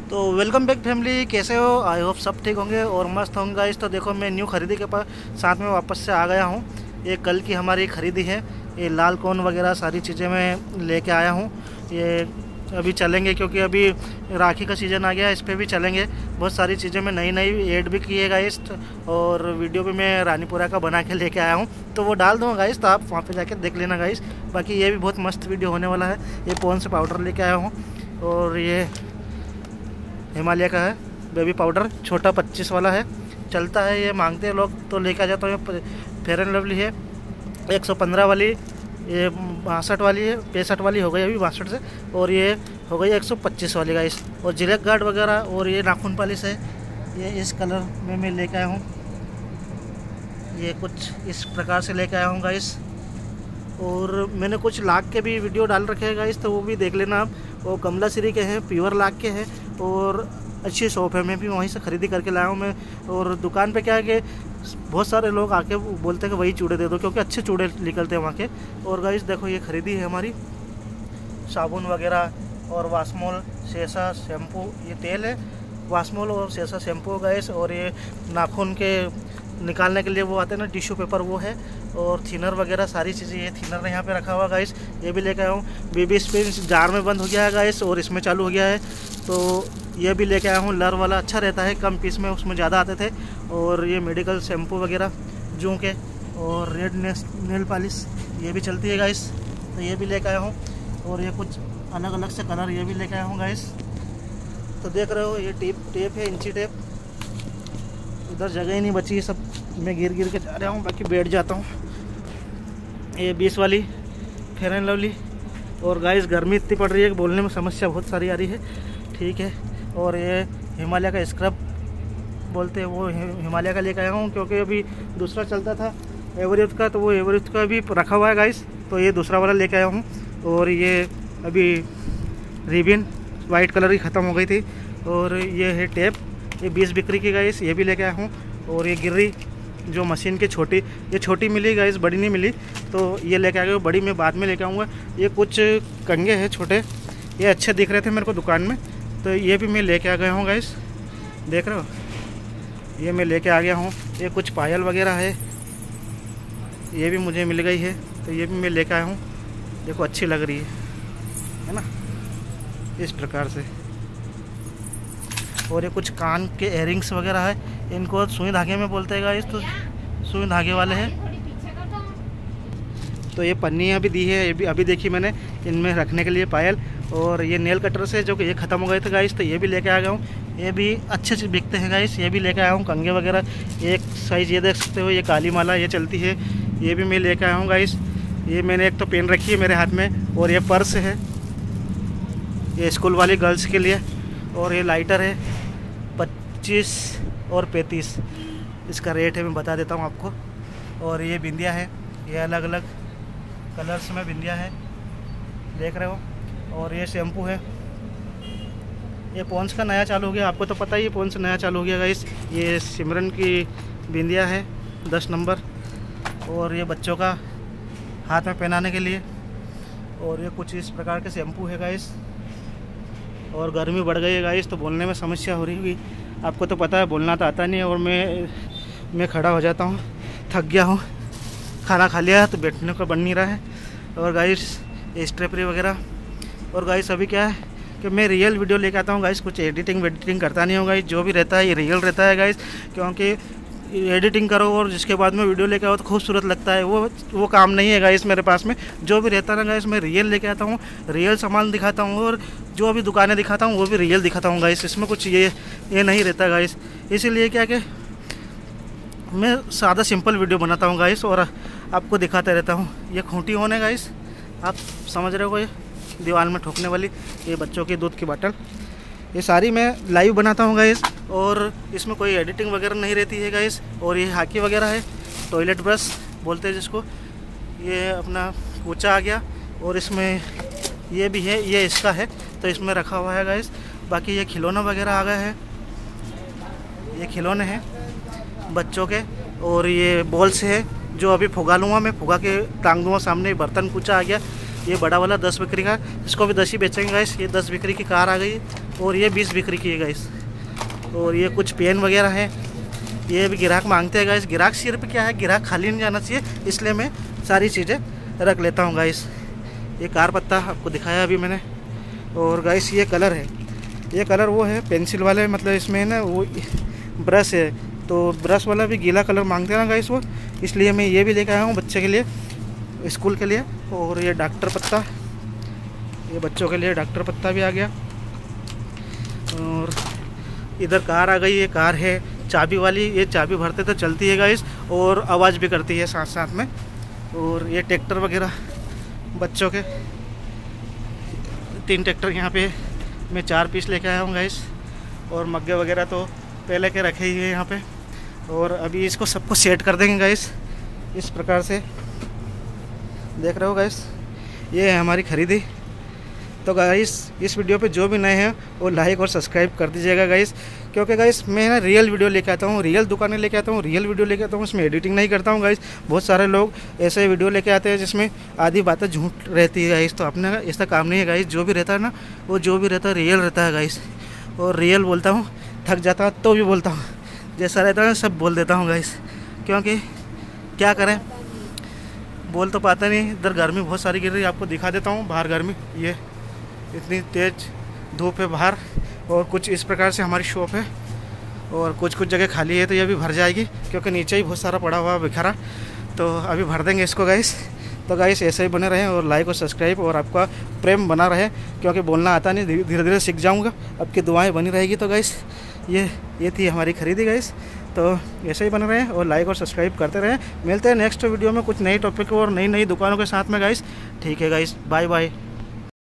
तो welcome back family, कैसे हो? आई होप सब ठीक होंगे और मस्त होंगे गाइस। तो देखो मैं न्यू खरीदी के पास साथ में वापस से आ गया हूँ। ये कल की हमारी खरीदी है। ये लाल कोन वगैरह सारी चीज़ें मैं लेके आया हूँ। ये अभी चलेंगे क्योंकि अभी राखी का सीज़न आ गया, इस पर भी चलेंगे। बहुत सारी चीज़ें मैं नई नई ऐड भी किए गाइस, और वीडियो भी मैं रानीपुरा का बना के लेके आया हूँ, तो वो डाल दूँगा गाइस, तो आप वहाँ पे जाके देख लेना गाइस। बाकी ये भी बहुत मस्त वीडियो होने वाला है। ये पॉन्ड्स पाउडर लेके आया हूँ, और ये हिमालय का है बेबी पाउडर, छोटा 25 वाला है, चलता है। ये मांगते हैं लोग तो लेके आ जाता हूँ। फेयर एंड लवली है 115 वाली, ये 62 वाली है, 65 वाली हो गई अभी 62 से, और ये हो गई 125 वाली गाइस। और जिलेक गार्ड वगैरह, और ये नाखून पालिश है, ये इस कलर में मैं लेके आया हूँ। ये कुछ इस प्रकार से लेके आया हूँ गाइस। और मैंने कुछ लाख के भी वीडियो डाल रखे हैं गाइस, तो वो भी देख लेना आप। वो कमला श्री के हैं, प्योर लाख के हैं, और अच्छी शॉप है। मैं भी वहीं से ख़रीदी करके लाया हूँ मैं। और दुकान पे क्या है कि बहुत सारे लोग आके बोलते हैं कि वही चूड़े दे दो, क्योंकि अच्छे चूड़े निकलते हैं वहाँ के। और गाइस देखो ये खरीदी है हमारी, साबुन वगैरह और वासमोल शेषा शैम्पू, ये तेल है वासमोल और शेषा शैम्पू गाइस। और ये नाखून के निकालने के लिए वो आते हैं ना टिश्यू पेपर, वो है। और थिनर वगैरह सारी चीज़ें, ये थिनर यहाँ पे रखा हुआ गाइस, ये भी लेके आया हूँ। बेबी स्पिन जार में बंद हो गया है गाइस, और इसमें चालू हो गया है, तो ये भी लेके आया हूँ। लर वाला अच्छा रहता है, कम पीस में उसमें ज़्यादा आते थे। और ये मेडिकल शैम्पू वगैरह जूं के, और रेड नेल पॉलिश ये भी चलती है गाइस, तो ये भी लेके आया हूँ। और ये कुछ अलग अलग से कलर ये भी लेके आया हूँ गाइस। तो देख रहे हो ये टेप है, इंची टेप। इधर जगह ही नहीं बची, सब मैं गिर के जा रहा हूँ, बाकी बैठ जाता हूँ। ये 20 वाली फेयर एंड लवली। और गाइस गर्मी इतनी पड़ रही है कि बोलने में समस्या बहुत सारी आ रही है, ठीक है। और ये हिमालय का स्क्रब बोलते हैं, वो हिमालय का लेकर आया हूँ, क्योंकि अभी दूसरा चलता था एवरेस्ट का, तो वो एवरेस्ट का भी रखा हुआ है गाइस, तो ये दूसरा वाला लेकर आया हूँ। और ये अभी रिबिन वाइट कलर की ख़त्म हो गई थी। और ये है टेप, ये 20 बिक्री की गाइस, ये भी लेके आया हूँ। और ये गिर्री जो मशीन की छोटी, ये छोटी मिली गाइस, बड़ी नहीं मिली, तो ये लेके आ गए। बड़ी मैं बाद में लेके आऊँगा। ये कुछ कंगे हैं छोटे, ये अच्छे दिख रहे थे मेरे को दुकान में, तो ये भी मैं लेके आ गया हूँ गाइस, देख रहे हो, ये मैं लेके आ गया हूँ। ये कुछ पायल वगैरह है, ये भी मुझे मिल गई है, तो ये भी मैं लेके आया हूँ। देखो अच्छी लग रही है ना, इस प्रकार से। और ये कुछ कान के एयरिंग्स वगैरह है, इनको सुई धागे में बोलते हैं गाइस, तो सुई धागे वाले हैं। तो ये पन्नियाँ भी दी है, ये भी अभी देखी मैंने, इनमें रखने के लिए पायल। और ये नेल कटर से जो कि ये ख़त्म हो गए थे गाइस, तो ये भी लेके आ गया हूँ। ये भी अच्छे से बिकते हैं गाइस, ये भी लेके आया हूँ। कंगे वगैरह एक साइज़ ये देख सकते हो, ये काली माला ये चलती है, ये भी मैं लेके आया हूँ गाइस। ये मैंने एक तो पेन रखी है मेरे हाथ में, और ये पर्स है, ये स्कूल वाली गर्ल्स के लिए। और ये लाइटर है 25 और 35, इसका रेट है, मैं बता देता हूँ आपको। और ये बिंदिया है, ये अलग अलग कलर्स में बिंदिया है, देख रहे हो। और ये शैम्पू है, ये पॉन्ड्स का नया चालू हो गया, आपको तो पता ही है पॉन्ड्स नया चालू हो गया गाइस। ये सिमरन की बिंदिया है 10 नंबर, और ये बच्चों का हाथ में पहनाने के लिए। और ये कुछ इस प्रकार के शैम्पू है गाइस। और गर्मी बढ़ गई है गाइस, तो बोलने में समस्या हो रही होगी, आपको तो पता है बोलना तो आता नहीं है। और मैं खड़ा हो जाता हूँ, थक गया हूँ, खाना खा लिया तो बैठने को बन नहीं रहा है। और गाइस ये स्ट्रेपरी वगैरह। और गाइस अभी क्या है कि मैं रियल वीडियो लेके आता हूँ गाइस, कुछ एडिटिंग करता नहीं हूँ गाइस, जो भी रहता है ये रियल रहता है गाइस। क्योंकि एडिटिंग करो और जिसके बाद में वीडियो लेके आओ तो खूबसूरत लगता है, वो काम नहीं है गाइस मेरे पास में। जो भी रहता है ना गाइस, मैं रियल लेके आता हूँ, रियल सामान दिखाता हूँ, और जो भी दुकानें दिखाता हूँ वो भी रियल दिखाता हूँ गाइस। इसमें कुछ ये नहीं रहता गाइस, इसीलिए क्या कि मैं सादा सिंपल वीडियो बनाता हूँ गाइस, और आपको दिखाता रहता हूँ। ये खूंटी होने गाइस, आप समझ रहे हो, ये दीवार में ठोकने वाली, ये बच्चों की दूध की बोतल, ये सारी मैं लाइव बनाता हूँ गाइस। और इसमें कोई एडिटिंग वगैरह नहीं रहती है गाइस। और ये हाकी वगैरह है, टॉयलेट ब्रश बोलते हैं जिसको, ये अपना पोछा आ गया। और इसमें ये भी है, ये इसका है, तो इसमें रखा हुआ है गाइस। बाकी ये खिलौना वगैरह आ गए हैं, ये खिलौने हैं बच्चों के। और ये बॉल्स है जो अभी फुगा लूँगा मैं, फुगा के टांग दूँगा सामने। बर्तन कुचा आ गया, ये बड़ा वाला 10 बिक्री का, इसको भी 10 ही बेचेंगे गाइस। ये 10 बिक्री की कार आ गई है और ये 20 बिक्री की है गाइस। और ये कुछ पेन वगैरह है, ये भी ग्राहक मांगते हैं गाइस। ग्राहक सिर पे क्या है, ग्राहक खाली नहीं जाना चाहिए, इसलिए मैं सारी चीज़ें रख लेता हूँ गाइस। ये कार पत्ता आपको दिखाया अभी मैंने। और गाइस ये कलर है, ये कलर वो है पेंसिल वाले, मतलब इसमें ना वो ब्रश है, तो ब्रश वाला भी गीला कलर मांगते हैं ना गाइस वो, इसलिए मैं ये भी लेकर आया हूँ बच्चे के लिए, स्कूल के लिए। और ये डॉक्टर पत्ता, ये बच्चों के लिए डॉक्टर पत्ता भी आ गया। और इधर कार आ गई, ये कार है चाबी वाली, ये चाबी भरते तो चलती है गाइस और आवाज़ भी करती है साथ साथ में। और ये ट्रैक्टर वगैरह बच्चों के 3 ट्रैक्टर यहाँ पे मैं 4 पीस लेके आया हूँ गाइस। और मग्गे वगैरह तो पहले के रखे ही है यहाँ पे। और अभी इसको सबको सेट कर देंगे गाइस, इस प्रकार से देख रहे हो गाइस। ये है हमारी खरीदी। तो गाइस इस वीडियो पे जो भी नए हैं वो लाइक और सब्सक्राइब कर दीजिएगा गाइस, क्योंकि गाइस मैं ना रियल वीडियो लेके आता हूँ, रियल दुकानें लेके आता हूँ, रियल वीडियो लेके आता हूँ, उसमें एडिटिंग नहीं करता हूँ गाइस। बहुत सारे लोग ऐसे वीडियो लेके आते हैं जिसमें आधी बातें झूठ रहती है गाइस, तो अपने ऐसा काम नहीं है गाइस। जो भी रहता है ना, वो जो भी रहता है रियल रहता है गाइस। और रियल बोलता हूँ, थक जाता हूँ तो भी बोलता हूँ, जैसा रहता है सब बोल देता हूँ गाइस, क्योंकि क्या करें, बोल तो पाता नहीं। इधर गर्मी बहुत सारी गिर रही है, आपको दिखा देता हूँ बाहर गर्मी, ये इतनी तेज़ धूप है बाहर। और कुछ इस प्रकार से हमारी शॉप है और कुछ कुछ जगह खाली है, तो ये भी भर जाएगी क्योंकि नीचे ही बहुत सारा पड़ा हुआ बिखरा, तो अभी भर देंगे इसको गाइस। तो गाइस ऐसे ही बने रहें और लाइक और सब्सक्राइब और आपका प्रेम बना रहे, क्योंकि बोलना आता नहीं, धीरे धीरे सीख जाऊँगा, आपकी दुआएँ बनी रहेगी। तो गाइस ये थी हमारी खरीदी गाइस। तो ऐसे ही बने रहें और लाइक और सब्सक्राइब करते रहें। मिलते हैं नेक्स्ट वीडियो में कुछ नई टॉपिक और नई नई दुकानों के साथ में गाइस। ठीक है गाइस, बाय बाय।